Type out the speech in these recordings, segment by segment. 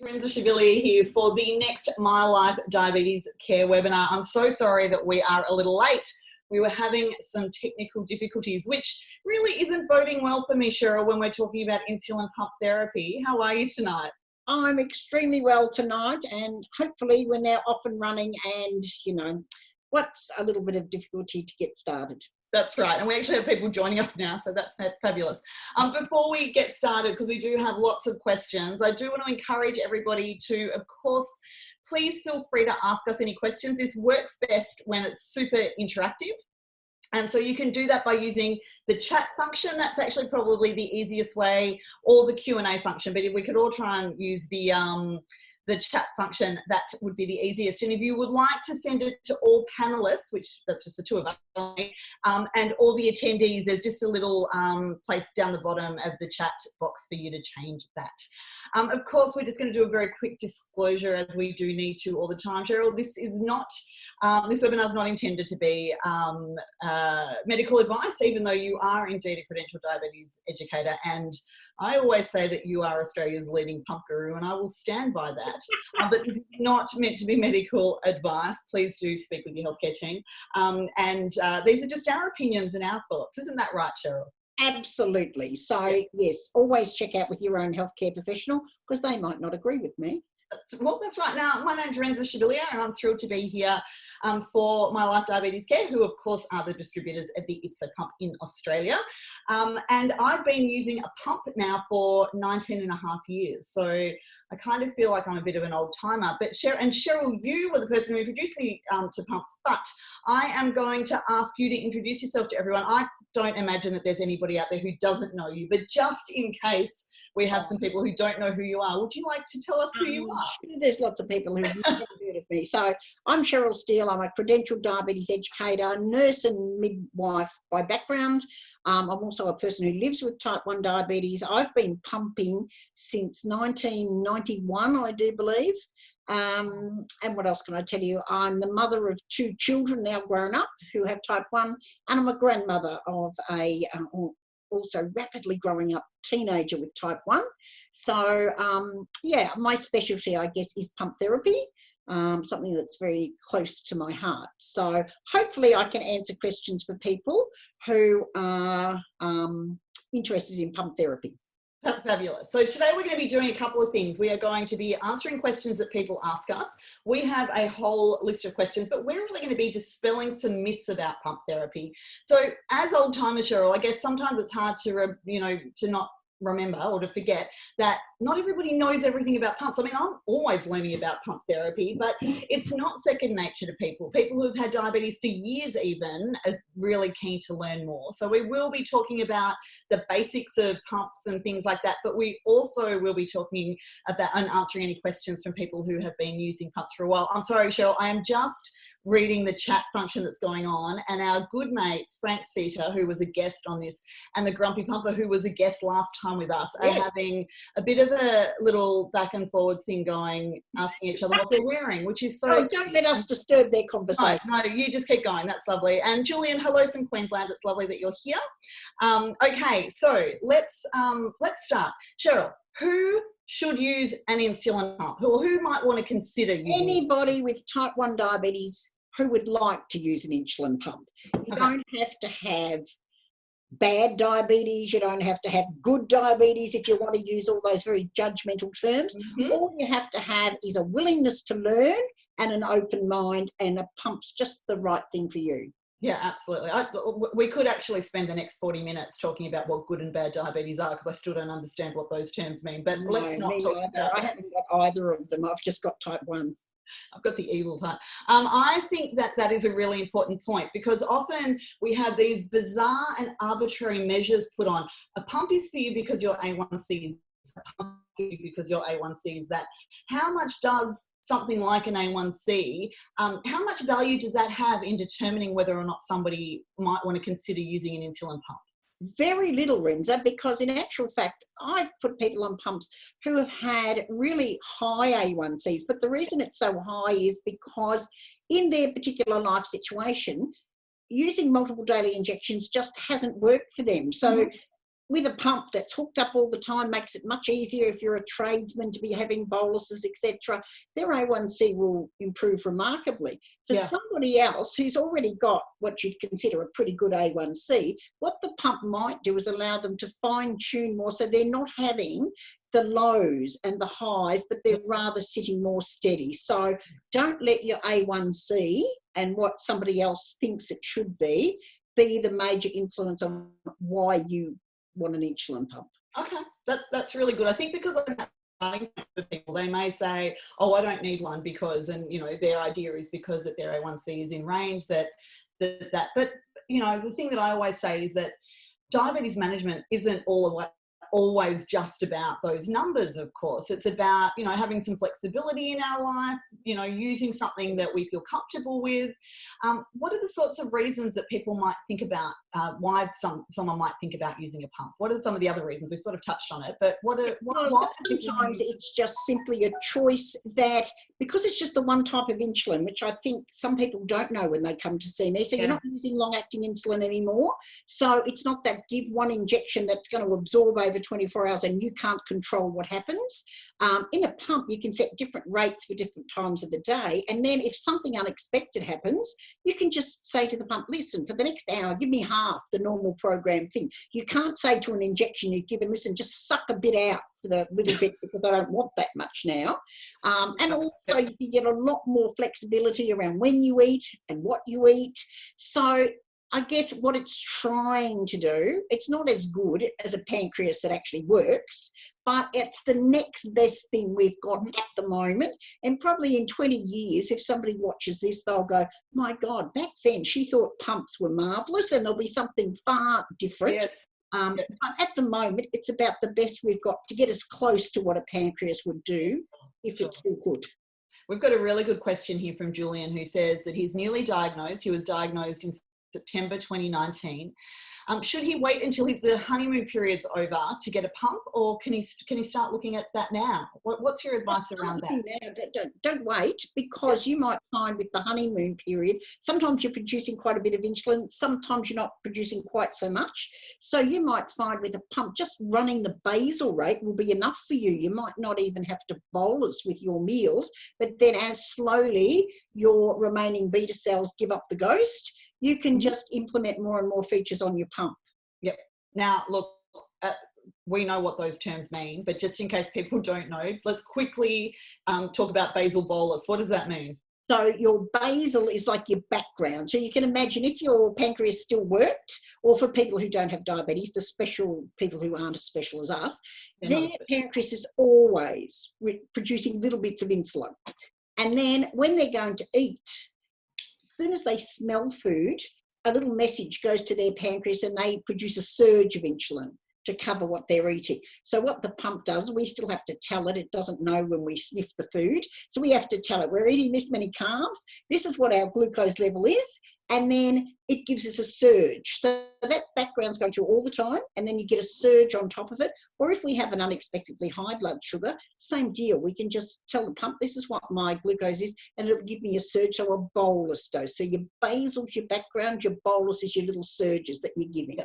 Renza Scibilia here for the next My Life Diabetes Care webinar. I'm so sorry that we are a little late. We were having some technical difficulties, which really isn't boding well for me, Cheryl, when we're talking about insulin pump therapy. How are you tonight? I'm extremely well tonight, and hopefully we're now off and running, and what's a little bit of difficulty to get started. That's right, and we actually have people joining us now, so that's fabulous. Before we get started, because we do have lots of questions, I do want to encourage everybody to, of course, please feel free to ask us any questions. This works best when it's super interactive. And so you can do that by using the chat function. That's actually probably the easiest way, or the Q&A function. But if we could all try and use the chat function, that would be the easiest. And if you would like to send it to all panelists, which that's just the two of us, and all the attendees, there's just a little place down the bottom of the chat box for you to change that. Of course, we're just going to do a very quick disclosure, as we do need to all the time. Cheryl, this is not, this webinar is not intended to be medical advice, even though you are indeed a credentialed diabetes educator. And I always say that you are Australia's leading pump guru, and I will stand by that. But this is not meant to be medical advice. Please do speak with your healthcare team. These are just our opinions and our thoughts. Isn't that right, Cheryl? Absolutely. So, yes, always check out with your own healthcare professional, because they might not agree with me. Well, that's right. Now, my name's Renza Scibilia, and I'm thrilled to be here for My Life Diabetes Care, who, of course, are the distributors of the IPSO pump in Australia. And I've been using a pump now for 19 and a half years. So I kind of feel like I'm a bit of an old timer. But Cheryl, you were the person who introduced me to pumps, but I am going to ask you to introduce yourself to everyone. I don't imagine that there's anybody out there who doesn't know you, but just in case we have some people who don't know who you are, would you like to tell us who you are? Sure, there's lots of people who've never heard of me. So I'm Cheryl Steele. I'm a credentialed diabetes educator, nurse and midwife by background. I'm also a person who lives with type 1 diabetes. I've been pumping since 1991, I do believe. And what else can I tell you? I'm the mother of 2 children now grown up who have type 1, and I'm a grandmother of a also rapidly growing up teenager with type 1. So yeah, my specialty, I guess, is pump therapy, something that's very close to my heart. So hopefully I can answer questions for people who are interested in pump therapy. Fabulous. So today we're going to be doing a couple of things. We are going to be answering questions that people ask us. We have a whole list of questions, but we're really going to be dispelling some myths about pump therapy. So as old timers, Cheryl, I guess sometimes it's hard to, to not remember or to forget that not everybody knows everything about pumps. I mean, I'm always learning about pump therapy, but it's not second nature to people. People who've had diabetes for years even are really keen to learn more. So we will be talking about the basics of pumps and things like that, but we also will be talking about and answering any questions from people who have been using pumps for a while. I'm sorry, Cheryl, I am just reading the chat function that's going on, and our good mates, Frank Sita, who was a guest on this, and the Grumpy Pumper, who was a guest last time with us, are having a bit of a little back and forward thing going, asking each other what they're wearing, which is so... Oh, don't let us disturb their conversation. No, you just keep going. That's lovely. And Julian, hello from Queensland. It's lovely that you're here. Okay, so let's start. Cheryl, who should use an insulin pump, or who might want to consider using anybody with type 1 diabetes who would like to use an insulin pump. You don't have to have bad diabetes, you don't have to have good diabetes if you want to use all those very judgmental terms. All you have to have is a willingness to learn and an open mind, and a pump's just the right thing for you. Yeah, absolutely. We could actually spend the next 40 minutes talking about what good and bad diabetes are, because I still don't understand what those terms mean. But let's not talk about that. I haven't got either of them. I've just got type 1. I've got the evil type. I think that is a really important point, because often we have these bizarre and arbitrary measures put on. A pump is for you because your A1C is a pump for you because your A1C is that. How much does something like an A1C, how much value does that have in determining whether or not somebody might want to consider using an insulin pump? Very little, Renza, because in actual fact, I've put people on pumps who have had really high A1Cs, but the reason it's so high is because in their particular life situation, using multiple daily injections just hasn't worked for them. So with a pump that's hooked up all the time, makes it much easier if you're a tradesman to be having boluses, etc. Their A1C will improve remarkably. For somebody else who's already got what you'd consider a pretty good A1C, what the pump might do is allow them to fine tune more, so they're not having the lows and the highs, but they're rather sitting more steady. So don't let your A1C and what somebody else thinks it should be the major influence on why you want an insulin pump. Okay, that's really good. I think because I'm starting with people, they may say, oh, I don't need one because, and you know, their idea is because that their A1C is in range, that. But you know, the thing that I always say is that diabetes management isn't always just about those numbers. Of course, it's about, you know, having some flexibility in our life, you know, using something that we feel comfortable with. What are the sorts of reasons that people might think about why someone might think about using a pump? What are some of the other reasons? We've sort of touched on it, but sometimes it's just simply a choice that, because it's just the one type of insulin, which I think some people don't know when they come to see me. So you're not using long-acting insulin anymore. So it's not that give one injection that's going to absorb over 24 hours and you can't control what happens. In a pump, you can set different rates for different times of the day. And then if something unexpected happens, you can just say to the pump, listen, for the next hour, give me half the normal program thing. You can't say to an injection you've given, listen, just suck a bit out for the little bit because I don't want that much now. And also you can get a lot more flexibility around when you eat and what you eat. So I guess what it's trying to do, it's not as good as a pancreas that actually works, but it's the next best thing we've got at the moment. And probably in 20 years, if somebody watches this, they'll go, my God, back then she thought pumps were marvellous, and there'll be something far different. Yes. But at the moment, it's about the best we've got to get as close to what a pancreas would do if it still could. We've got a really good question here from Julian, who says that he's newly diagnosed. He was diagnosed in September 2019. Should he wait until the honeymoon period's over to get a pump, or can he start looking at that now? What's your advice around that? Don't wait, because you might find with the honeymoon period, sometimes you're producing quite a bit of insulin, sometimes you're not producing quite so much. So you might find with a pump, just running the basal rate will be enough for you. You might not even have to bolus with your meals, but then as slowly your remaining beta cells give up the ghost, you can just implement more and more features on your pump. Yep. Now, look, we know what those terms mean, but just in case people don't know, let's quickly talk about basal bolus. What does that mean? So your basal is like your background. So you can imagine if your pancreas still worked, or for people who don't have diabetes, the special people who aren't as special as us, their pancreas is always producing little bits of insulin. And then when they're going to eat, as soon as they smell food, a little message goes to their pancreas and they produce a surge of insulin to cover what they're eating. So what the pump does, we still have to tell it. It doesn't know when we sniff the food. So we have to tell it, we're eating this many carbs. This is what our glucose level is. And then it gives us a surge. So that background's going through all the time, and then you get a surge on top of it. Or if we have an unexpectedly high blood sugar, same deal. We can just tell the pump, this is what my glucose is, and it'll give me a surge, so a bolus dose. So your basal's your background, your bolus is your little surges that you're giving.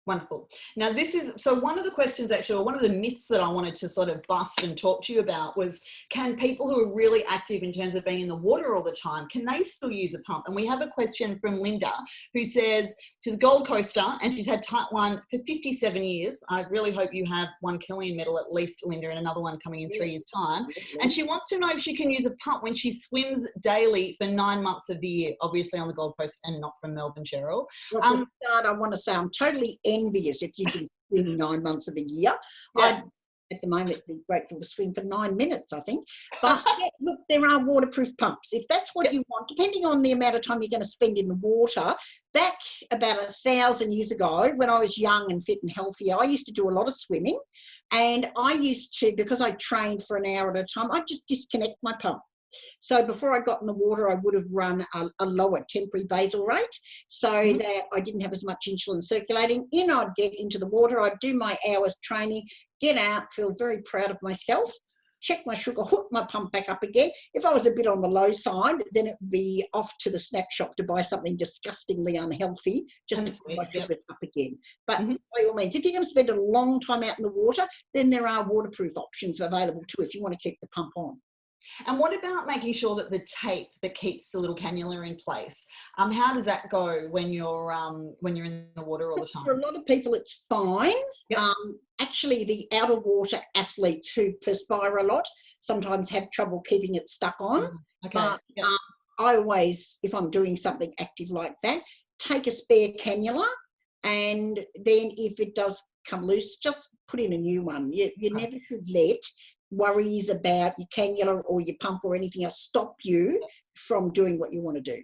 Wonderful. Now this is, so one of the questions actually, or one of the myths that I wanted to sort of bust and talk to you about was, can people who are really active in terms of being in the water all the time, can they still use a pump? And we have a question from Linda, who says she's a Gold Coaster and she's had type 1 for 57 years. I really hope you have 1 Killian medal at least, Linda, and another one coming in 3 years' time. And she wants to know if she can use a pump when she swims daily for 9 months of the year, obviously on the Gold Coast and not from Melbourne, Cheryl. Well, to start, I want to say I'm totally envious if you can swim 9 months of the year. I'd at the moment be grateful to swim for 9 minutes, I think. But look, there are waterproof pumps. If that's what you want, depending on the amount of time you're going to spend in the water. Back about 1,000 years ago, when I was young and fit and healthy, I used to do a lot of swimming. And I used to, because I trained for an hour at a time, I'd just disconnect my pump. So before I got in the water, I would have run a lower temporary basal rate so that I didn't have as much insulin circulating. I'd get into the water, I'd do my hours training, get out, feel very proud of myself. check my sugar, hook my pump back up again. If I was a bit on the low side, then it would be off to the snack shop to buy something disgustingly unhealthy just to put my sugars up again. But by all means, if you're going to spend a long time out in the water, then there are waterproof options available too if you want to keep the pump on. And what about making sure that the tape that keeps the little cannula in place, how does that go when you're in the water all the time? For a lot of people, it's fine. Actually, the outer water athletes who perspire a lot sometimes have trouble keeping it stuck on. But I always, if I'm doing something active like that, take a spare cannula, and then if it does come loose, just put in a new one. You never should let worries about your cannula or your pump or anything else stop you from doing what you want to do.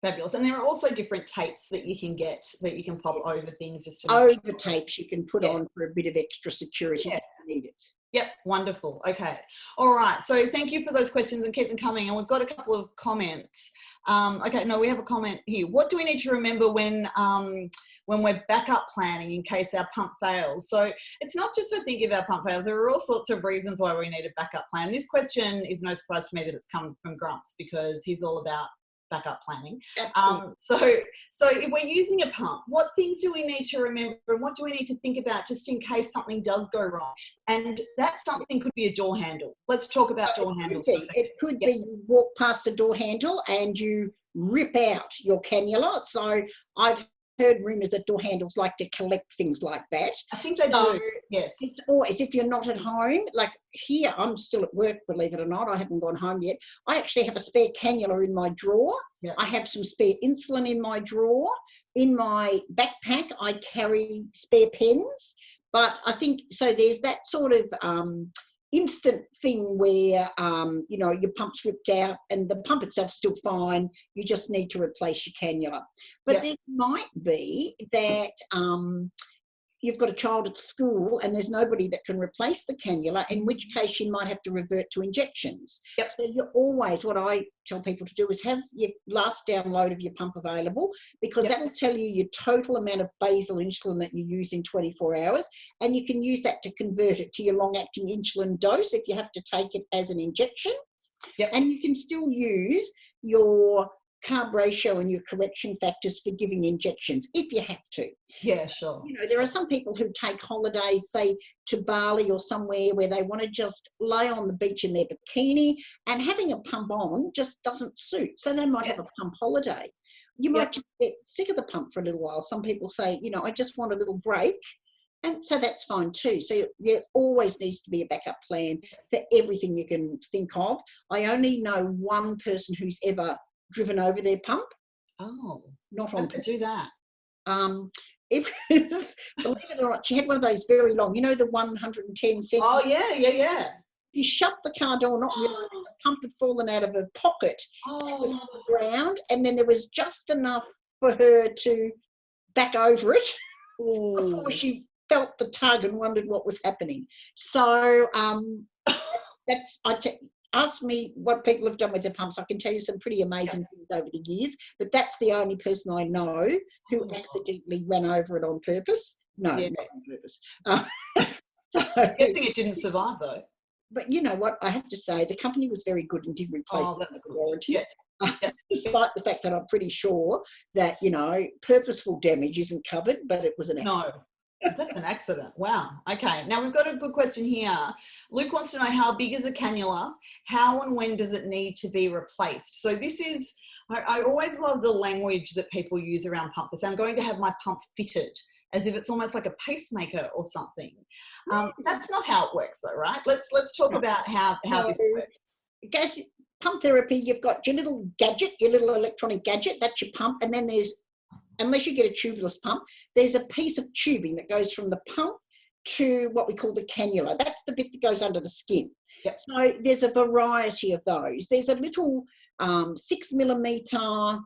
Fabulous. And there are also different tapes that you can get that you can pop over things just to over tapes you can put on for a bit of extra security if you need it. Yep, wonderful. Okay. All right. So thank you for those questions and keep them coming. And we've got a couple of comments. Okay, no, we have a comment here. What do we need to remember when we're backup planning in case our pump fails? So it's not just to think if our pump fails. There are all sorts of reasons why we need a backup plan. This question is no surprise to me that it's come from Grumps because he's all about backup planning. So if we're using a pump, what things do we need to remember and what do we need to think about just in case something does go wrong? And that something could be a door handle. Let's talk about door handles. It could be you walk past a door handle and you rip out your cannula. So I've heard rumours that door handles like to collect things like that. I think they do, yes. It's always, if you're not at home, like here, I'm still at work, believe it or not, I haven't gone home yet. I actually have a spare cannula in my drawer. Yep. I have some spare insulin in my drawer. In my backpack, I carry spare pens. But I think, so there's that sort of instant thing where, you know, your pump's ripped out and the pump itself's still fine. You just need to replace your cannula. But there might be that you've got a child at school and there's nobody that can replace the cannula, in which case you might have to revert to injections. So you're always, what I tell people to do is have your last download of your pump available, because that'll tell you your total amount of basal insulin that you use in 24 hours, and you can use that to convert it to your long-acting insulin dose if you have to take it as an injection. And you can still use your carb ratio and your correction factors for giving injections if you have to. Yeah, sure. You know, there are some people who take holidays, say to Bali or somewhere, where they want to just lay on the beach in their bikini, and having a pump on just doesn't suit. So they might have a pump holiday. You might just get sick of the pump for a little while. Some people say, you know, I just want a little break. And so that's fine too. So there always needs to be a backup plan for everything you can think of. I only know one person who's ever driven over their pump. Oh, not on to do that. It was, believe it or not, she had one of those very long, you know, the 110 centimeters. Oh yeah. She shut the car door, not realising the pump had fallen out of her pocket on the ground, and then there was just enough for her to back over it before she felt the tug and wondered what was happening. So that's, ask me what people have done with their pumps. I can tell you some pretty amazing things over the years, but that's the only person I know who accidentally ran over it on purpose. No, not on purpose. I think it didn't survive though. But you know what? I have to say, the company was very good and did replace the warranty. Despite the fact that I'm pretty sure that, you know, purposeful damage isn't covered, but it was an accident. No. That's an accident. Wow. Okay. Now we've got a good question here. Luke wants to know, how big is a cannula? How and when does it need to be replaced? So this is, I always love the language that people use around pumps. They say, I'm going to have my pump fitted, as if it's almost like a pacemaker or something. That's not how it works though, right? Let's talk about how this works. Gas pump therapy, you've got your little gadget, your little electronic gadget, that's your pump, and then there's, unless you get a tubeless pump, there's a piece of tubing that goes from the pump to what we call the cannula. That's the bit that goes under the skin. So there's a variety of those. There's a little 6 millimeter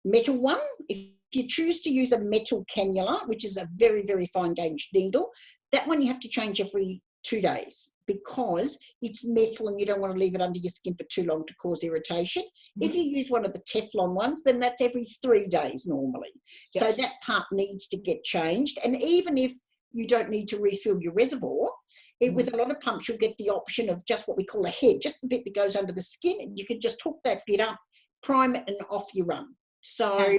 metal one. If you choose to use a metal cannula, which is a very, very fine gauge needle, that one you have to change every 2 days, because it's metal and you don't want to leave it under your skin for too long to cause irritation. If you use one of the Teflon ones, then that's every 3 days normally. So that part needs to get changed. And even if you don't need to refill your reservoir, With a lot of pumps, you'll get the option of just what we call a head, just the bit that goes under the skin, and you can just hook that bit up, prime it, and off you run. So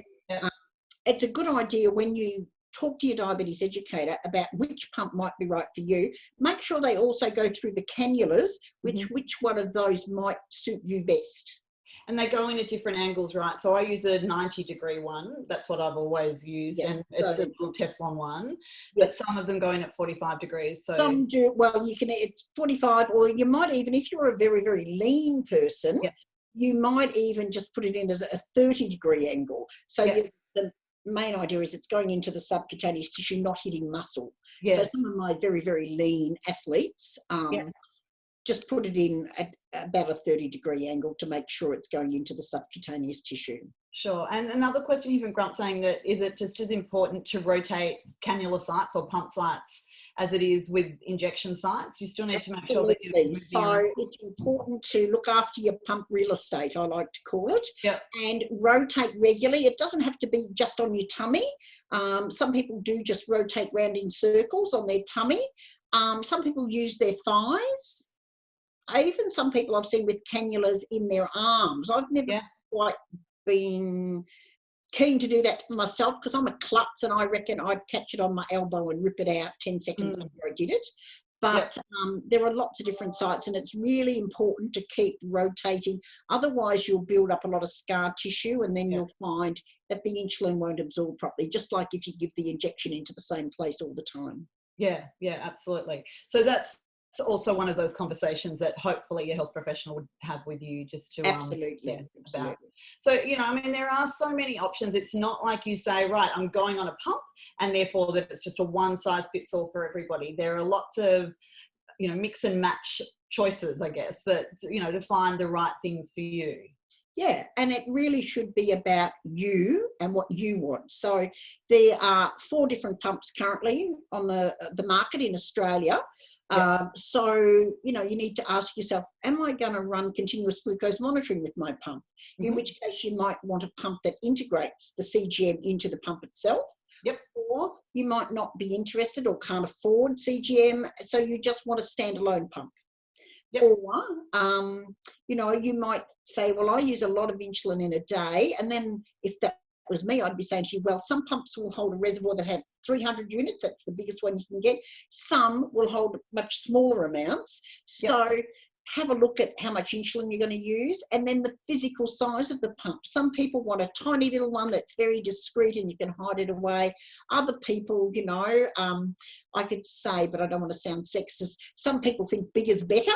it's a good idea when you talk to your diabetes educator about which pump might be right for you. Make sure they also go through the cannulas, which one of those might suit you best. And they go in at different angles, right? So I use a 90-degree one. That's what I've always used. And it's a little Teflon one. But some of them go in at 45 degrees. So some do. Well, you can, it's 45, or you might even, if you're a very, very lean person, you might even just put it in as a 30-degree angle. So the main idea is it's going into the subcutaneous tissue, not hitting muscle. So some of my very, very lean athletes, just put it in at about a 30-degree angle to make sure it's going into the subcutaneous tissue. Sure. And another question here from Grunt saying that, is it just as important to rotate cannula sites or pump sites as it is with injection sites? You still need to make sure that you're moving around. It's important to look after your pump real estate, I like to call it, and rotate regularly. It doesn't have to be just on your tummy. Some people do just rotate round in circles on their tummy. Some people use their thighs. Even some people I've seen with cannulas in their arms. I've never quite been keen to do that for myself because I'm a klutz, and I reckon I'd catch it on my elbow and rip it out 10 seconds after I did it. But there are lots of different sites, and it's really important to keep rotating. Otherwise, you'll build up a lot of scar tissue, and then you'll find that the insulin won't absorb properly, just like if you give the injection into the same place all the time. Yeah, absolutely. So that's also one of those conversations that hopefully your health professional would have with you, just to absolutely. So, you know, I mean, there are so many options. It's not like you say, right, I'm going on a pump, and therefore that it's just a one size fits all for everybody. There are lots of, you know, mix and match choices, I guess, that, you know, to find the right things for you. Yeah, and it really should be about you and what you want. So there are 4 different pumps currently on the market in Australia. So, you know, you need to ask yourself, am I going to run continuous glucose monitoring with my pump? In which case you might want a pump that integrates the CGM into the pump itself. Or you might not be interested or can't afford CGM, so you just want a standalone pump. Or, you know, you might say, well, I use a lot of insulin in a day, and then if that was me, I'd be saying to you, well, some pumps will hold a reservoir that have 300 units. That's the biggest one you can get. Some will hold much smaller amounts. So have a look at how much insulin you're going to use, and then the physical size of the pump. Some people want a tiny little one that's very discreet and you can hide it away. Other people, you know, I could say, but I don't want to sound sexist, some people think big is better.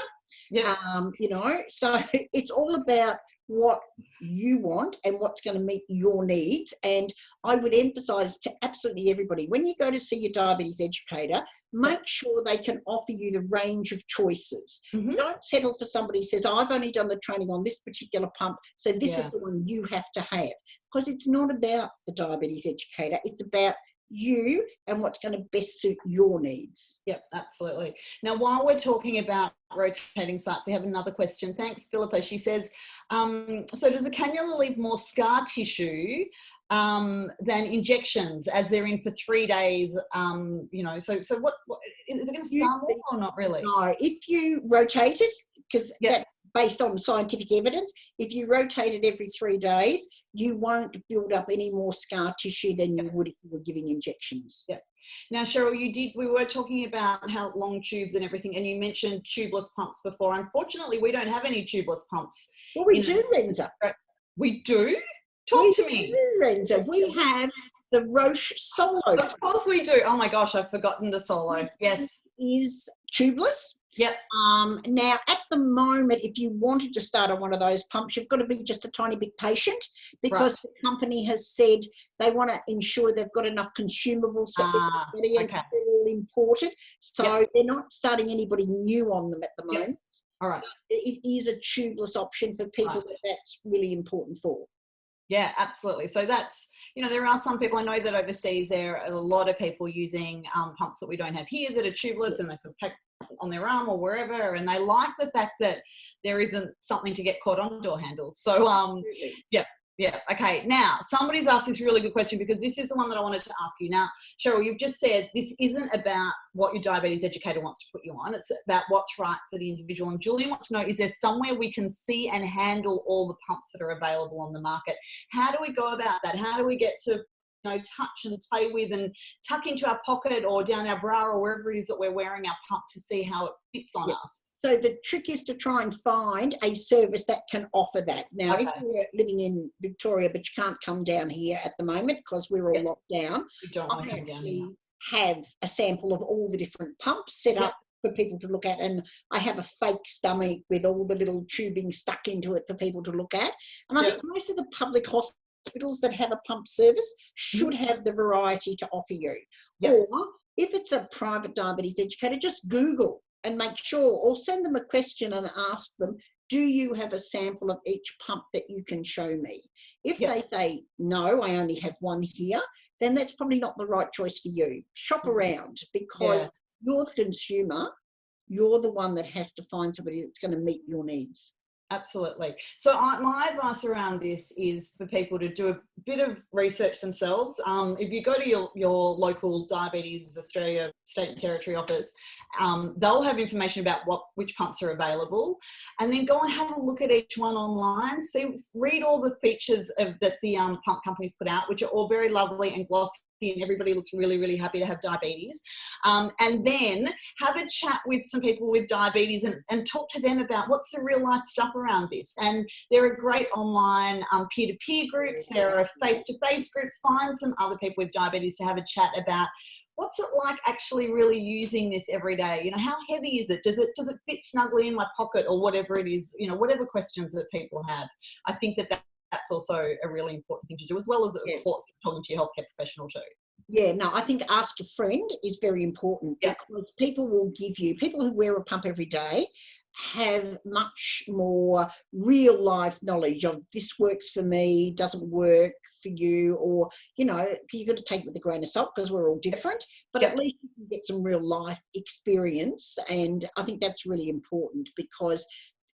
You know, so it's all about what you want and what's going to meet your needs. And I would emphasize to absolutely everybody, when you go to see your diabetes educator, make sure they can offer you the range of choices. Don't settle for somebody who says, I've only done the training on this particular pump, so this is the one you have to have. Because it's not about the diabetes educator, it's about you and what's going to best suit your needs. Yep, absolutely. Now, while we're talking about rotating sites, we have another question. Thanks, Philippa. She says, so does a cannula leave more scar tissue than injections, as they're in for 3 days? You know, so what is it going to scar more or not really? No, if you rotate it, because that based on scientific evidence, if you rotate it every 3 days, you won't build up any more scar tissue than you would if you were giving injections. Now, Cheryl, we were talking about how long tubes and everything, and you mentioned tubeless pumps before. Unfortunately, we don't have any tubeless pumps. Well, we do, Renza. We do? Talk to me. Renza. We have the Roche Solo. Of course we do. Oh my gosh, I've forgotten the Solo. Yes. It is tubeless. Now, at the moment, if you wanted to start on one of those pumps, you've got to be just a tiny bit patient, because the company has said they want to ensure they've got enough consumables for everybody, and they're all imported. So they're not starting anybody new on them at the moment. All right. It is a tubeless option for people that's really important for. Yeah, absolutely. So that's, you know, there are some people, I know that overseas there are a lot of people using pumps that we don't have here that are tubeless, and they sort of pack on their arm or wherever, and they like the fact that there isn't something to get caught on door handles. So Yeah. Okay. Now, somebody's asked this really good question, because this is the one that I wanted to ask you. Now, Cheryl, you've just said this isn't about what your diabetes educator wants to put you on. It's about what's right for the individual. And Julian wants to know, is there somewhere we can see and handle all the pumps that are available on the market? How do we go about that? How do we get to, touch and play with and tuck into our pocket or down our bra or wherever it is that we're wearing our pump to see how it fits on us? So the trick is to try and find a service that can offer that. Now, if you're living in Victoria, but you can't come down here at the moment because we're all locked down, I actually have a sample of all the different pumps set up for people to look at. And I have a fake stomach with all the little tubing stuck into it for people to look at. And I think most of the public hospitals that have a pump service should have the variety to offer you. Or if it's a private diabetes educator, just Google and make sure, or send them a question and ask them, do you have a sample of each pump that you can show me? If they say, no, I only have one here, then that's probably not the right choice for you. Shop around, because you're the consumer, you're the one that has to find somebody that's going to meet your needs. Absolutely. So my advice around this is for people to do a bit of research themselves. If you go to your local Diabetes Australia State and Territory office, they'll have information about which pumps are available, and then go and have a look at each one online. Read all the features that the pump companies put out, which are all very lovely and glossy, and everybody looks really, really happy to have diabetes. And then have a chat with some people with diabetes and talk to them about what's the real life stuff around this. And there are great online peer-to-peer groups. There are face-to-face groups. Find some other people with diabetes to have a chat about what's it like actually really using this every day. How heavy is it? Does it fit snugly in my pocket, or whatever it is, whatever questions that people have. I think that's also a really important thing to do, as well as, of course, talking to your healthcare professional too. Yeah, no, I think ask a friend is very important, because people who wear a pump every day have much more real life knowledge of this works for me, doesn't work for you, or, you've got to take it with a grain of salt because we're all different, but at least you can get some real life experience. And I think that's really important, because,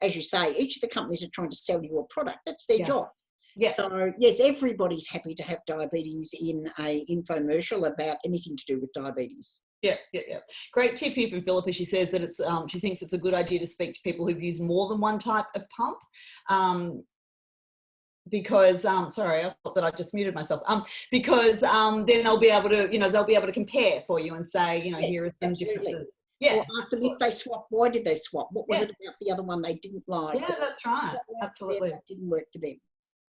as you say, each of the companies are trying to sell you a product. That's their job. Yeah. So yes, everybody's happy to have diabetes in a infomercial about anything to do with diabetes. Yeah. Great tip here from Philippa. She says that it's she thinks it's a good idea to speak to people who've used more than one type of pump. Because sorry, I thought that I just muted myself. Because then they'll be able to compare for you and say, here are some differences. Yeah. Or ask them if they swap, why did they swap? What was it about the other one they didn't like? Yeah, that's right. Absolutely. That didn't work for them.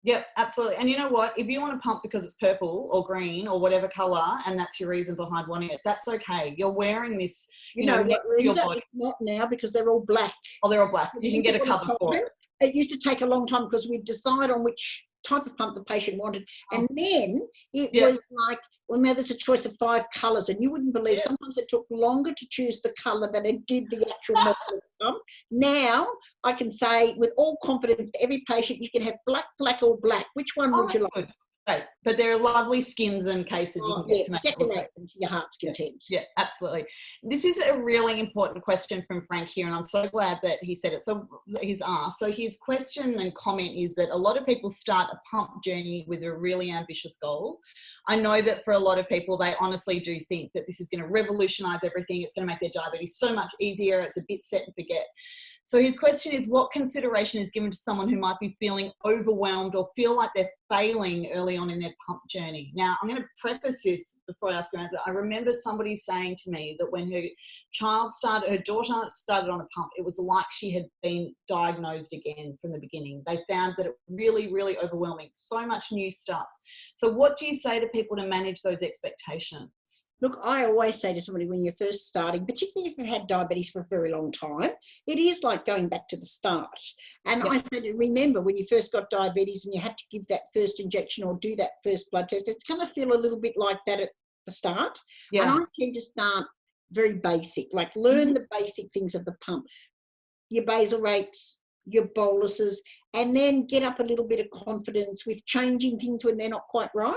Yep, absolutely. And you know what? If you want to pump because it's purple or green or whatever colour, and that's your reason behind wanting it, that's okay. You're wearing this, your body. Not now, because they're all black. Oh, they're all black. You can get a cover for it. It used to take a long time because we'd decide on which type of pump the patient wanted. And then it was like, well, now there's a choice of 5 colours, and you wouldn't believe sometimes it took longer to choose the colour than it did the actual model pump. Now I can say with all confidence to every patient, you can have black, black or black. Which one would you like? Right. But there are lovely skins and cases you can get to make decorate them to your heart's content. Yeah, absolutely. This is a really important question from Frank here, and I'm so glad that he said it. So he's asked. So his question and comment is that a lot of people start a pump journey with a really ambitious goal. I know that for a lot of people, they honestly do think that this is going to revolutionize everything. It's going to make their diabetes so much easier. It's a bit set and forget. So his question is, what consideration is given to someone who might be feeling overwhelmed or feel like they're failing early on in their pump journey? Now, I'm going to preface this before I ask your answer. I remember somebody saying to me that when her daughter started on a pump, it was like she had been diagnosed again from the beginning. They found that it was really, really overwhelming, so much new stuff. So what do you say to people to manage those expectations? Look, I always say to somebody when you're first starting, particularly if you've had diabetes for a very long time, it is like going back to the start. And I say to remember when you first got diabetes and you had to give that first injection or do that first blood test, it's going to feel a little bit like that at the start. And I tend to start very basic, like learn the basic things of the pump, your basal rates, your boluses, and then get up a little bit of confidence with changing things when they're not quite right.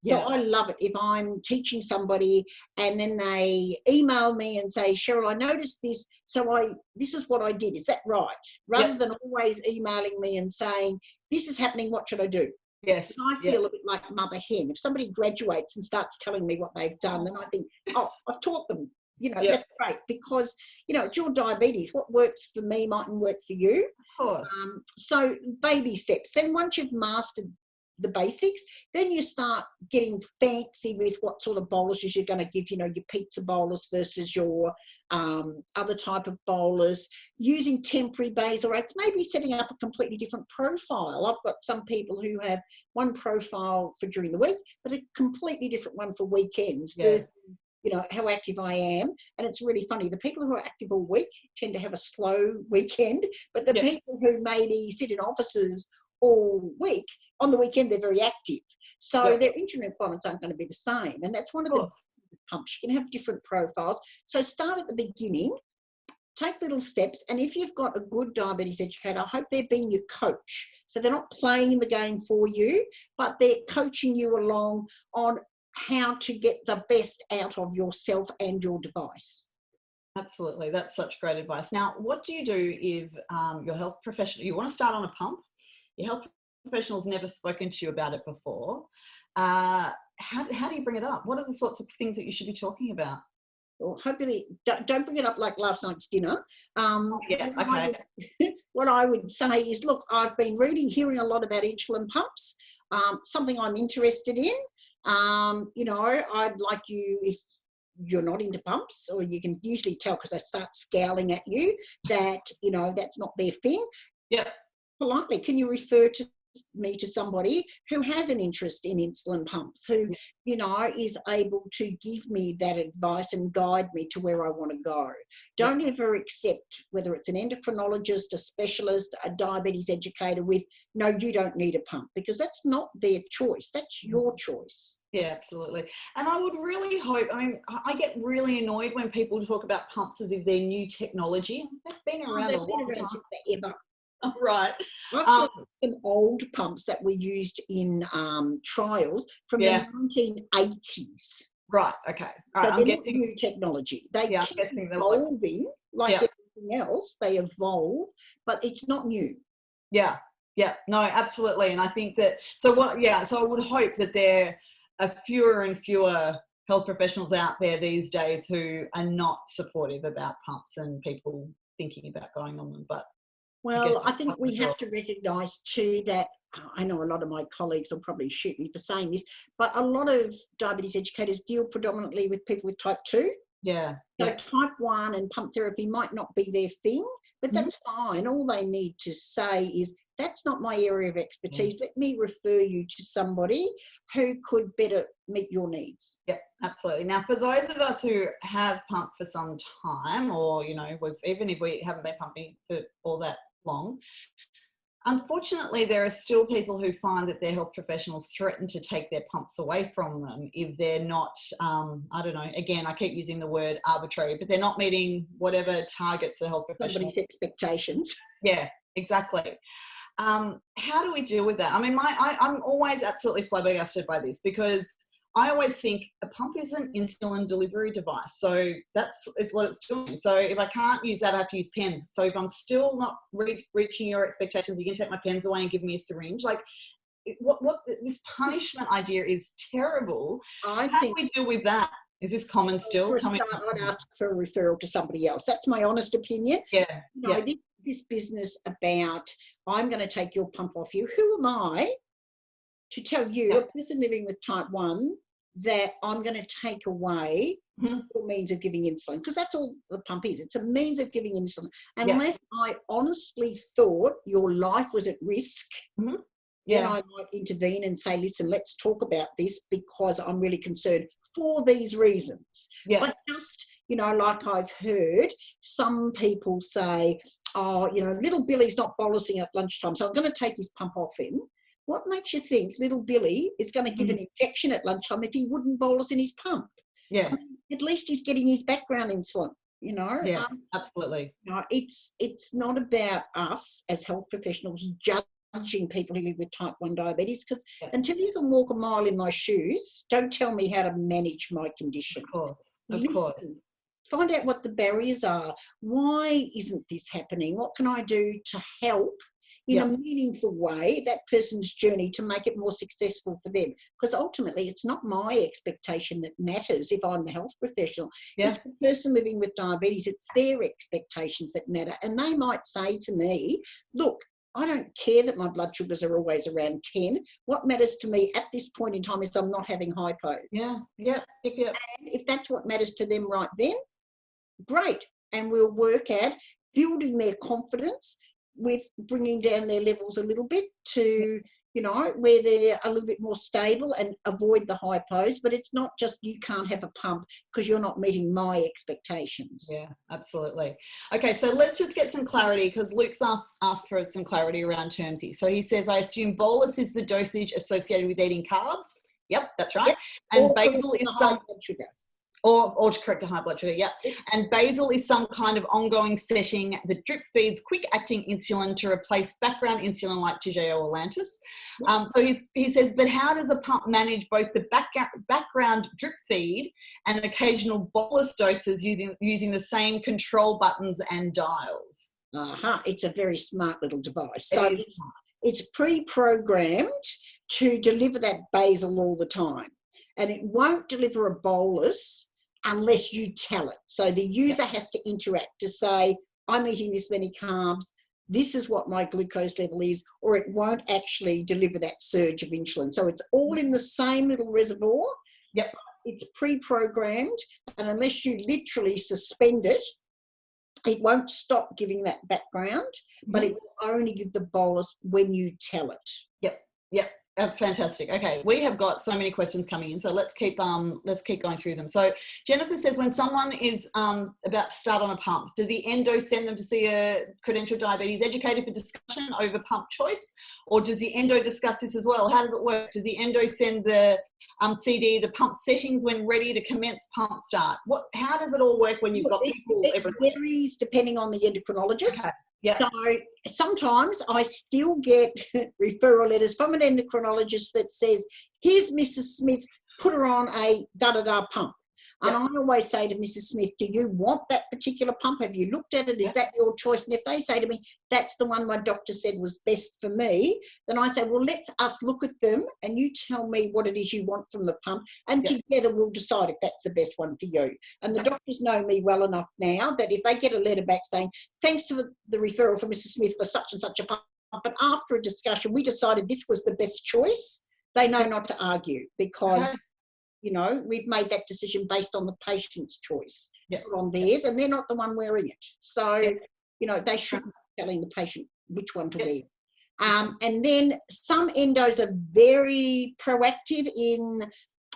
So I love it if I'm teaching somebody and then they email me and say, Cheryl, I noticed this, so this is what I did. Is that right? Rather than always emailing me and saying, this is happening, what should I do? Yes. And I feel a bit like mother hen. If somebody graduates and starts telling me what they've done, then I think, oh, I've taught them. That's great, because, it's your diabetes. What works for me mightn't work for you. Of course. So baby steps. Then once you've mastered the basics, then you start getting fancy with what sort of boluses you're going to give, your pizza bolus versus your other type of bolus, using temporary basal rates, maybe setting up a completely different profile. I've got some people who have one profile for during the week, but a completely different one for weekends versus how active I am. And it's really funny. The people who are active all week tend to have a slow weekend, but the people who maybe sit in offices all week, on the weekend, they're very active. So their internet requirements aren't going to be the same. And that's one of the pumps. You can have different profiles. So start at the beginning, take little steps. And if you've got a good diabetes educator, I hope they're being your coach. So they're not playing the game for you, but they're coaching you along on how to get the best out of yourself and your device. Absolutely. That's such great advice. Now, what do you do if your health professional, you want to start on a pump, your health professional's never spoken to you about it before? How do you bring it up? What are the sorts of things that you should be talking about? Well, hopefully, don't bring it up like last night's dinner. Okay. What I would say is, look, I've been hearing a lot about insulin pumps, something I'm interested in. I'd like you, if you're not into pumps, or you can usually tell because I start scowling at you, that, that's not their thing. Yep. Politely, can you refer me to somebody who has an interest in insulin pumps, who, is able to give me that advice and guide me to where I want to go. Don't ever accept, whether it's an endocrinologist, a specialist, a diabetes educator, with, no, you don't need a pump, because that's not their choice. That's your choice. Yeah, absolutely. And I would really hope, I get really annoyed when people talk about pumps as if they're new technology. They've been around a long time. Forever. Right. I've got some old pumps that were used in trials from the 1980s. Right. Okay. All right. So they're not new technology. They keep evolving like everything else. They evolve, but it's not new. Yeah. Yeah. No, absolutely. And I think that, so I would hope that there are fewer and fewer health professionals out there these days who are not supportive about pumps and people thinking about going on them. But well, I think we have to recognise too that, I know a lot of my colleagues will probably shoot me for saying this, but a lot of diabetes educators deal predominantly with people with type 2. Yeah. So type 1 and pump therapy might not be their thing, but that's fine. All they need to say is, that's not my area of expertise. Let me refer you to somebody who could better meet your needs. Yeah, absolutely. Now, for those of us who have pumped for some time, or, even if we haven't been pumping for all that long, unfortunately, there are still people who find that their health professionals threaten to take their pumps away from them if they're not, I don't know, again, I keep using the word arbitrary, but they're not meeting whatever targets the health professional. Somebody's expectations. Yeah, exactly. How do we deal with that? I'm always absolutely flabbergasted by this, because I always think a pump is an insulin delivery device. So that's what it's doing. So if I can't use that, I have to use pens. So if I'm still not reaching your expectations, you can take my pens away and give me a syringe. Like, what this punishment idea is terrible. How do we deal with that? Is this common still? I'd ask for a referral to somebody else. That's my honest opinion. Yeah. This business about, I'm going to take your pump off you. Who am I to tell you, a person living with type 1, that I'm going to take away your means of giving insulin? Because that's all the pump is. It's a means of giving insulin. Unless I honestly thought your life was at risk, then I might intervene and say, listen, let's talk about this, because I'm really concerned for these reasons. But just, like I've heard some people say, oh, little Billy's not bolusing at lunchtime, so I'm going to take his pump off him. What makes you think little Billy is going to give an injection at lunchtime if he wouldn't bolus in his pump? Yeah. At least he's getting his background insulin, Yeah, absolutely. It's not about us as health professionals judging people who live with type 1 diabetes, because until you can walk a mile in my shoes, don't tell me how to manage my condition. Of course. Find out what the barriers are. Why isn't this happening? What can I do to help in a meaningful way that person's journey to make it more successful for them. Because ultimately, it's not my expectation that matters if I'm the health professional. It's the person living with diabetes. It's their expectations that matter. And they might say to me, look, I don't care that my blood sugars are always around 10. What matters to me at this point in time is I'm not having hypos. And if that's what matters to them right then, great. And we'll work at building their confidence with bringing down their levels a little bit to, you know, where they're a little bit more stable and avoid the hypos. But it's not just you can't have a pump because you're not meeting my expectations. Yeah, absolutely. Okay, so let's just get some clarity because Luke's asked for some clarity around terms here. So he says, I assume bolus is the dosage associated with eating carbs. Yep, that's right. And or basal is some sugar. Or to correct a high blood sugar, And basal is some kind of ongoing setting that drip feeds quick-acting insulin to replace background insulin like Toujeo or Lantus. So he says, but how does a pump manage both the background drip feed and occasional bolus doses using the same control buttons and dials? It's a very smart little device. So it's pre-programmed to deliver that basal all the time. And it won't deliver a bolus unless you tell it. So the user has to interact to say, I'm eating this many carbs, this is what my glucose level is, or it won't actually deliver that surge of insulin. So it's all in the same little reservoir. It's pre-programmed, and unless you literally suspend it, it won't stop giving that background, but it will only give the bolus when you tell it. Fantastic. Okay, we have got so many questions coming in, so let's keep going through them. So Jennifer says, when someone is about to start on a pump, does the endo send them to see a credentialed diabetes educator for discussion over pump choice, or does the endo discuss this as well? How does it work? Does the endo send the CD the pump settings when ready to commence pump start? How does it all work when you've got people? It varies depending on the endocrinologist. Okay. So sometimes I still get referral letters from an endocrinologist that says, here's Mrs. Smith, put her on a da-da-da pump. And I always say to Mrs. Smith, do you want that particular pump? Have you looked at it? Is that your choice? And if they say to me, that's the one my doctor said was best for me, then I say, well, let's us look at them and you tell me what it is you want from the pump, and together we'll decide if that's the best one for you. And the doctors know me well enough now that if they get a letter back saying, thanks for the referral for Mrs. Smith for such and such a pump, but after a discussion, we decided this was the best choice, they know not to argue because you know, we've made that decision based on the patient's choice, not on theirs, and they're not the one wearing it. So, you know, they shouldn't be telling the patient which one to wear. And then some endos are very proactive in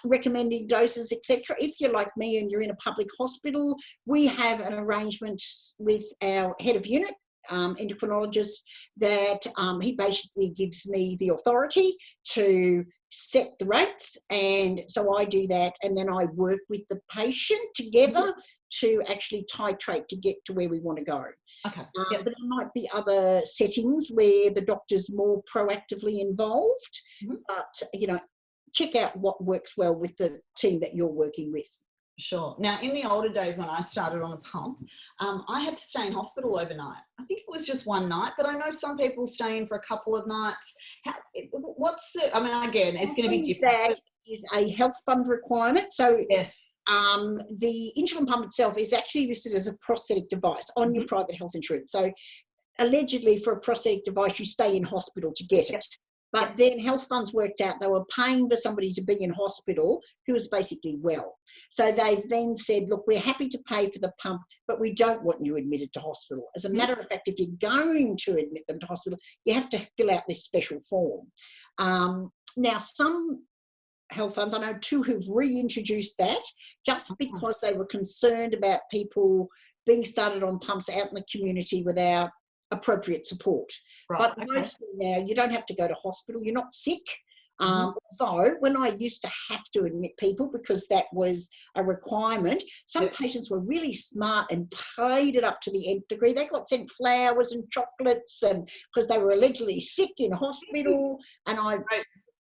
recommending doses, etc. If you're like me and you're in a public hospital, we have an arrangement with our head of unit, endocrinologist, that he basically gives me the authority to set the rates, and so I do that, and then I work with the patient together to actually titrate to get to where we want to go. But there might be other settings where the doctor's more proactively involved, but you know, check out what works well with the team that you're working with. Sure. Now, in the older days when I started on a pump, I had to stay in hospital overnight. I think it was just one night, but I know some people stay in for a couple of nights. I mean, again, it's going to be different. That is a health fund requirement. So the insulin pump itself is actually listed as a prosthetic device on your private health insurance. So allegedly for a prosthetic device, you stay in hospital to get it. But then health funds worked out they were paying for somebody to be in hospital who was basically well. So they've then said, look, we're happy to pay for the pump, but we don't want you admitted to hospital. As a matter of fact, if you're going to admit them to hospital, you have to fill out this special form. Now, some health funds, I know two who've reintroduced that just because they were concerned about people being started on pumps out in the community without appropriate support. But mostly now you don't have to go to hospital, you're not sick. Although when I used to have to admit people because that was a requirement, some patients were really smart and played it up to the nth degree. They got sent flowers and chocolates, and because they were allegedly sick in hospital. And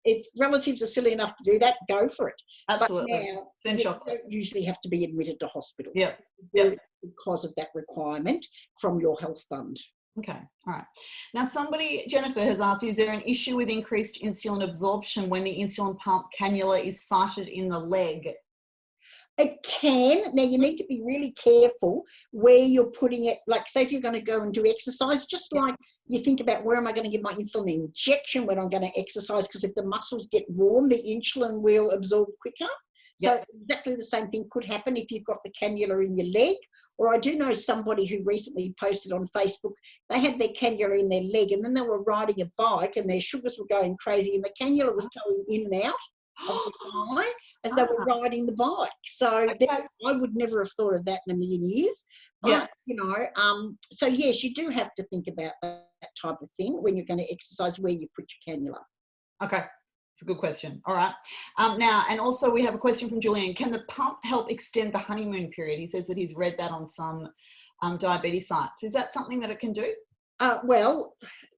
if relatives are silly enough to do that, go for it. Absolutely. But now you don't usually have to be admitted to hospital. Because of that requirement from your health fund. Okay, all right. Now Jennifer has asked, is there an issue with increased insulin absorption when the insulin pump cannula is sited in the leg? It can. Now, you need to be really careful where you're putting it. Like, say if you're going to go and do exercise, just like you think about where am I going to give my insulin injection when I'm going to exercise, because if the muscles get warm, the insulin will absorb quicker. So exactly the same thing could happen if you've got the cannula in your leg. Or I do know somebody who recently posted on Facebook, they had their cannula in their leg and then they were riding a bike and their sugars were going crazy and the cannula was going in and out of the thigh as they were riding the bike. So I would never have thought of that in a million years. But, so yes, you do have to think about that type of thing when you're going to exercise, where you put your cannula. Okay. It's a good question. All right. Now, and also we have a question from Julian. Can the pump help extend the honeymoon period? He says that he's read that on some diabetes sites. Is that something that it can do? Well,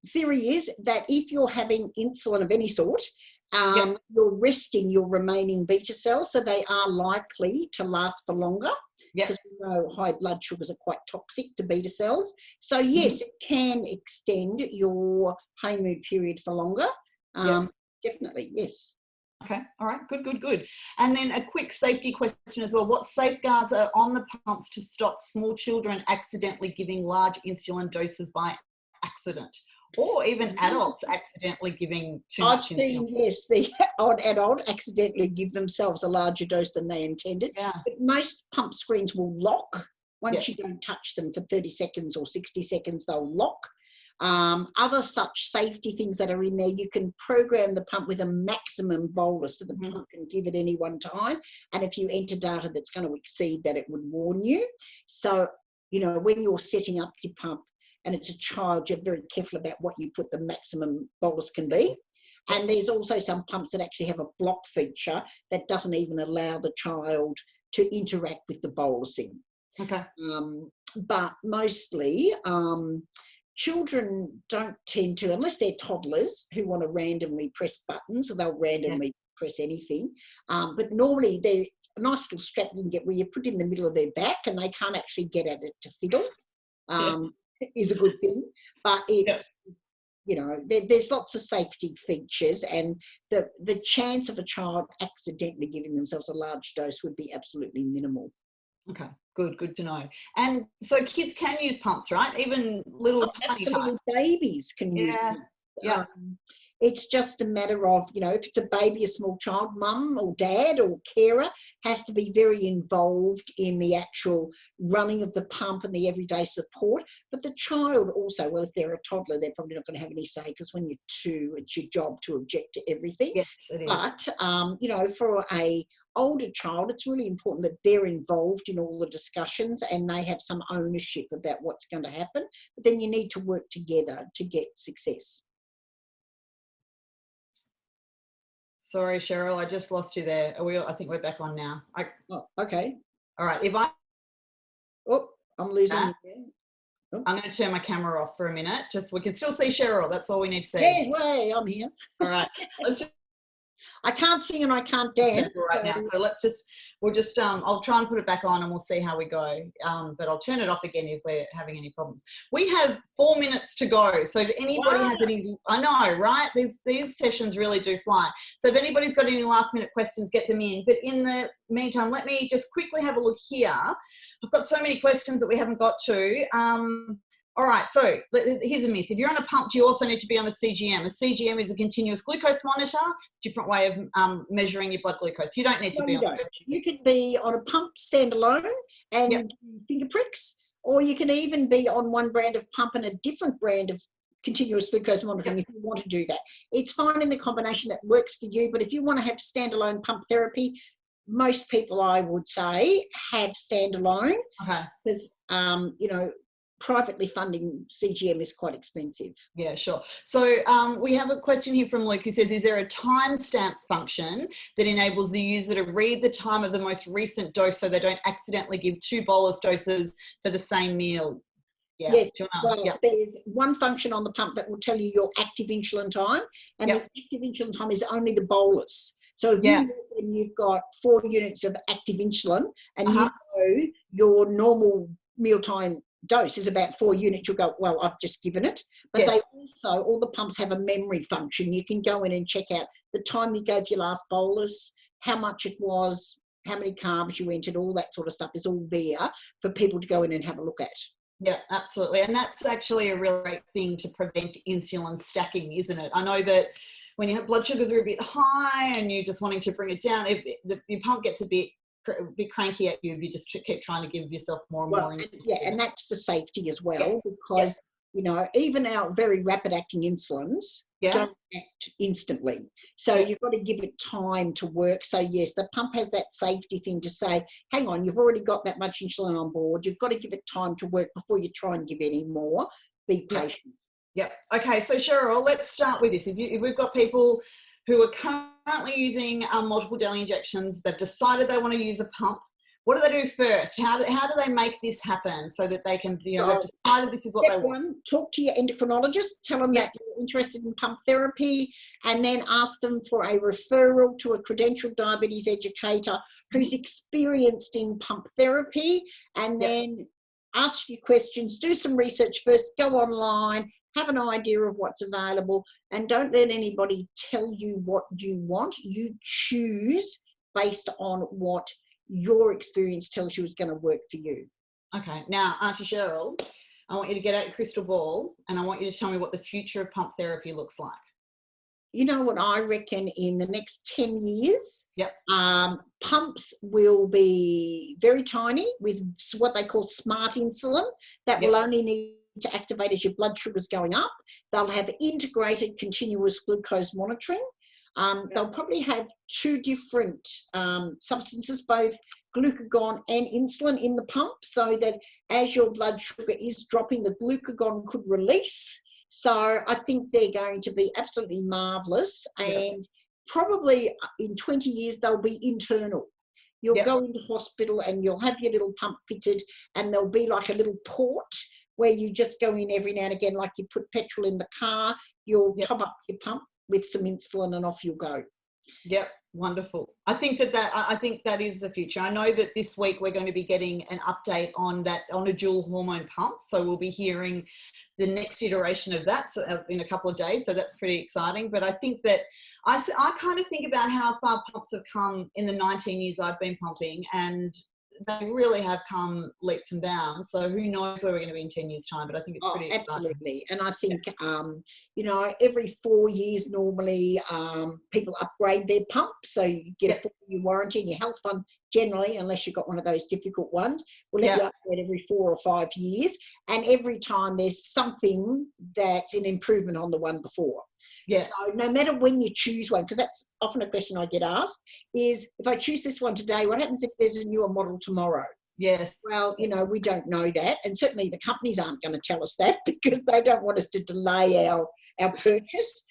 theory is that if you're having insulin of any sort, you're resting your remaining beta cells, so they are likely to last for longer. Because we know high blood sugars are quite toxic to beta cells. So yes, it can extend your honeymoon period for longer. Definitely, yes. Okay, all right, good. And then a quick safety question as well. What safeguards are on the pumps to stop small children accidentally giving large insulin doses by accident? Or even adults accidentally giving too much insulin? I've seen, yes, the odd adult accidentally give themselves a larger dose than they intended. But most pump screens will lock. Once you don't touch them for 30 seconds or 60 seconds, they'll lock. Other such safety things that are in there, you can program the pump with a maximum bolus that the pump can give at any one time. And if you enter data that's going to exceed that, it would warn you. So, when you're setting up your pump and it's a child, you're very careful about what you put the maximum bolus can be. And there's also some pumps that actually have a block feature that doesn't even allow the child to interact with the bolusing. Okay. But mostly, children don't tend to, unless they're toddlers who want to randomly press buttons, or they'll randomly press anything. But normally they're a nice little strap you can get where you put in the middle of their back and they can't actually get at it to fiddle. Is a good thing. But it's, there's lots of safety features, and the chance of a child accidentally giving themselves a large dose would be absolutely minimal. Okay, good to know. And so kids can use pumps, right? Even little tiny babies can use pumps. It's just a matter of, if it's a baby, a small child, mum or dad or carer has to be very involved in the actual running of the pump and the everyday support. But the child also, well, if they're a toddler, they're probably not going to have any say, because when you're 2, it's your job to object to everything. Yes, it is. But, for a older child, it's really important that they're involved in all the discussions and they have some ownership about what's going to happen. But then you need to work together to get success. Sorry, Cheryl, I just lost you there. I think we're back on now. Okay. All right. I'm losing you. I'm going to turn my camera off for a minute. We can still see Cheryl. That's all we need to see. Yeah, way, I'm here. All right. I can't sing and I can't dance right now. So I'll try and put it back on and we'll see how we go. But I'll turn it off again if we're having any problems. We have 4 minutes to go. So if anybody has any, I know, right? These sessions really do fly. So if anybody's got any last minute questions, get them in. But in the meantime, let me just quickly have a look here. I've got so many questions that we haven't got to. All right, so here's a myth. If you're on a pump, do you also need to be on a CGM? A CGM is a continuous glucose monitor, different way of measuring your blood glucose. You don't need to be on it. You could be on a pump standalone and finger pricks, or you can even be on one brand of pump and a different brand of continuous glucose monitoring if you want to do that. It's finding the combination that works for you, but if you want to have standalone pump therapy, most people, I would say, have standalone because, privately funding CGM is quite expensive. Yeah, sure. So we have a question here from Luke who says, is there a timestamp function that enables the user to read the time of the most recent dose so they don't accidentally give 2 bolus doses for the same meal? Yeah. Yes, there's one function on the pump that will tell you your active insulin time, and the active insulin time is only the bolus. So if you've got 4 units of active insulin and you know your normal mealtime dose is about 4 units, you'll go, well, I've just given it. But Yes. they also, all the pumps have a memory function. You can go in and check out the time you gave your last bolus, how much it was, how many carbs you entered, all that sort of stuff is all there for people to go in and have a look at. Yeah, absolutely. And that's actually a really great thing to prevent insulin stacking, isn't it? I know that when your blood sugars are a bit high and you're just wanting to bring it down, if your pump gets a bit cranky at you, if you just keep trying to give yourself more and more. And that's for safety as well, because, you know, even our very rapid acting insulins don't act instantly. So you've got to give it time to work. So yes, the pump has that safety thing to say, hang on, you've already got that much insulin on board. You've got to give it time to work before you try and give any more. Be patient. Yep. Okay. So Cheryl, let's start with this. If we've got people who are currently using multiple daily injections, they've decided they want to use a pump, what do they do first? How do they make this happen so that they can, you know, they've decided this is what they want? One, talk to your endocrinologist, tell them that you're interested in pump therapy, and then ask them for a referral to a credentialed diabetes educator who's experienced in pump therapy, and then ask you questions, do some research first, go online, have an idea of what's available, and don't let anybody tell you what you want. You choose based on what your experience tells you is going to work for you. Okay. Now, Auntie Cheryl, I want you to get out your crystal ball and I want you to tell me what the future of pump therapy looks like. You know what I reckon in the next 10 years, pumps will be very tiny with what they call smart insulin that will only need to activate as your blood sugar's going up. They'll have integrated continuous glucose monitoring. They'll probably have 2 different substances, both glucagon and insulin in the pump, so that as your blood sugar is dropping, the glucagon could release. So I think they're going to be absolutely marvellous, and probably in 20 years they'll be internal. You'll go into hospital and you'll have your little pump fitted, and there'll be like a little port where you just go in every now and again, like you put petrol in the car, you'll top up your pump with some insulin and off you'll go. Yep, wonderful. I think that is the future. I know that this week we're going to be getting an update on a dual hormone pump. So we'll be hearing the next iteration of that in a couple of days. So that's pretty exciting. But I think that I kind of think about how far pumps have come in the 19 years I've been pumping, and they really have come leaps and bounds. So who knows where we're going to be in 10 years' time, but I think it's pretty exciting. Absolutely. And I think, you know, every 4 years normally people upgrade their pump. So you get a 4-year warranty, and your health fund generally, unless you've got one of those difficult ones, will let you upgrade every 4 or 5 years. And every time there's something that's an improvement on the one before. So no matter when you choose one, because that's often a question I get asked, is if I choose this one today, what happens if there's a newer model tomorrow? Yes. Well, you know, we don't know that. And certainly the companies aren't going to tell us that, because they don't want us to delay our purchase.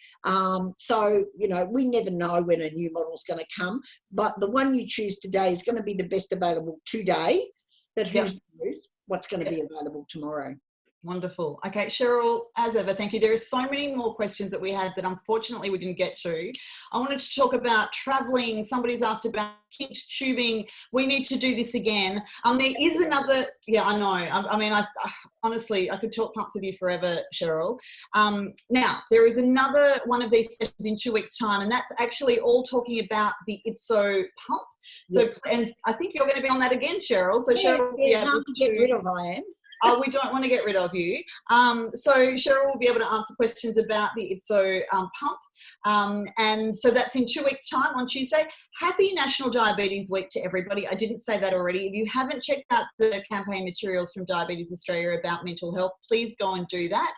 So, you know, we never know when a new model is going to come. But the one you choose today is going to be the best available today. But who knows what's going to be available tomorrow? Wonderful. Okay, Cheryl, as ever, thank you. There are so many more questions that we had that unfortunately we didn't get to. I wanted to talk about traveling. Somebody's asked about kinked tubing. We need to do this again. There is another, I know. I mean, honestly, I could talk pumps with you forever, Cheryl. Now, there is another one of these sessions in 2 weeks' time, and that's actually all talking about the IPSO pump. So, and I think you're going to be on that again, Cheryl. So Cheryl will be able to get rid of. I am. We don't want to get rid of you. So Cheryl will be able to answer questions about the IPSO pump. And so that's in 2 weeks' time on Tuesday. Happy National Diabetes Week to everybody. I didn't say that already. If you haven't checked out the campaign materials from Diabetes Australia about mental health, please go and do that.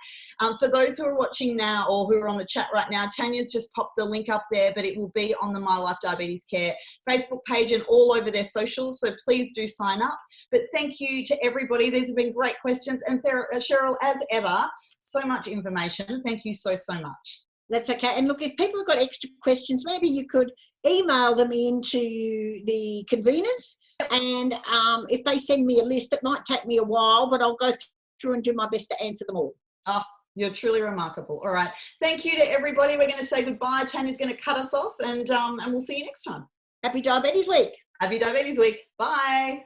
For those who are watching now or who are on the chat right now, Tanya's just popped the link up there, but it will be on the My Life Diabetes Care Facebook page and all over their socials. So please do sign up. But thank you to everybody. These have been great questions. And Cheryl, as ever, so much information. Thank you so much. That's okay. And look, if people have got extra questions, maybe you could email them into the conveners. And if they send me a list, it might take me a while, but I'll go through and do my best to answer them all. Oh, you're truly remarkable. All right. Thank you to everybody. We're going to say goodbye. Tanya's going to cut us off, and we'll see you next time. Happy Diabetes Week. Happy Diabetes Week. Bye.